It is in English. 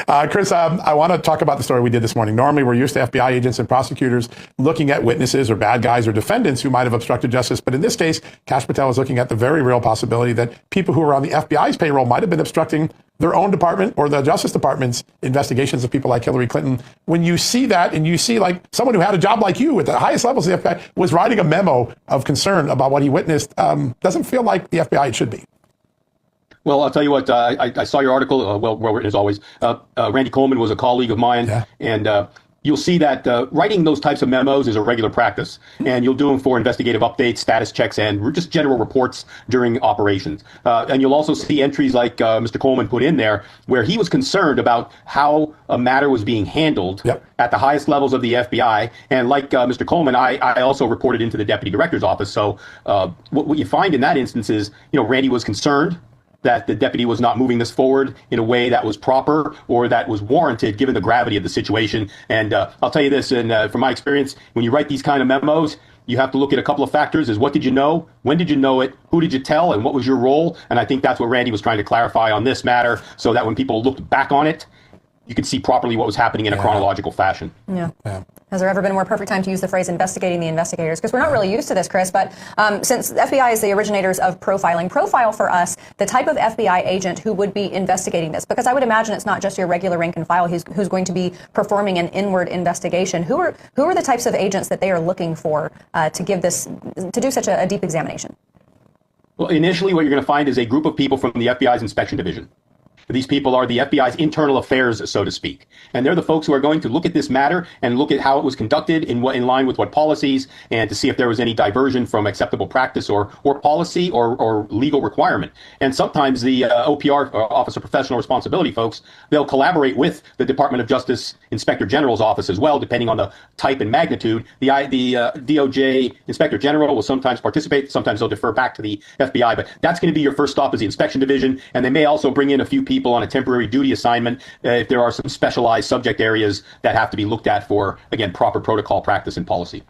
Chris, I want to talk about the story we did this morning. Normally, we're used to FBI agents and prosecutors looking at witnesses or bad guys or defendants who might have obstructed justice. But in this case, Kash Patel is looking at the very real possibility that people who are on the FBI's payroll might have been obstructing their own department or the Justice Department's investigations of people like Hillary Clinton. When you see that and you see like someone who had a job like you at the highest levels of the FBI was writing a memo of concern about what he witnessed, doesn't feel like the FBI it should be. Well, I'll tell you what, I saw your article, well written as always. Randy Coleman was a colleague of mine, and you'll see that writing those types of memos is a regular practice, and you'll do them for investigative updates, status checks, and just general reports during operations. And you'll also see entries like Mr. Coleman put in there, where he was concerned about how a matter was being handled at the highest levels of the FBI. And like Mr. Coleman, I also reported into the deputy director's office. So what you find in that instance is, Randy was concerned that the deputy was not moving this forward in a way that was proper or that was warranted given the gravity of the situation. And I'll tell you this, and from my experience, when you write these kind of memos, you have to look at a couple of factors: is what did you know, when did you know it, who did you tell, and what was your role? And I think that's what Randy was trying to clarify on this matter, so that when people looked back on it, you could see properly what was happening in a chronological fashion. Yeah. Has there ever been a more perfect time to use the phrase investigating the investigators? Because we're not really used to this, Chris, but since the FBI is the originators of profiling, profile for us the type of FBI agent who would be investigating this. Because I would imagine it's not just your regular rank and file who's going to be performing an inward investigation. Who are the types of agents that they are looking for to do such a deep examination? Well, initially what you're going to find is a group of people from the FBI's inspection division. These people are the FBI's internal affairs, so to speak. And they're the folks who are going to look at this matter and look at how it was conducted in line with what policies, and to see if there was any diversion from acceptable practice or policy or legal requirement. And sometimes the OPR, or Office of Professional Responsibility folks, they'll collaborate with the Department of Justice Inspector General's office as well, depending on the type and magnitude. The DOJ Inspector General will sometimes participate, sometimes they'll defer back to the FBI. But that's going to be your first stop, is the inspection division. And they may also bring in a few people on a temporary duty assignment if there are some specialized subject areas that have to be looked at for, again, proper protocol, practice, and policy.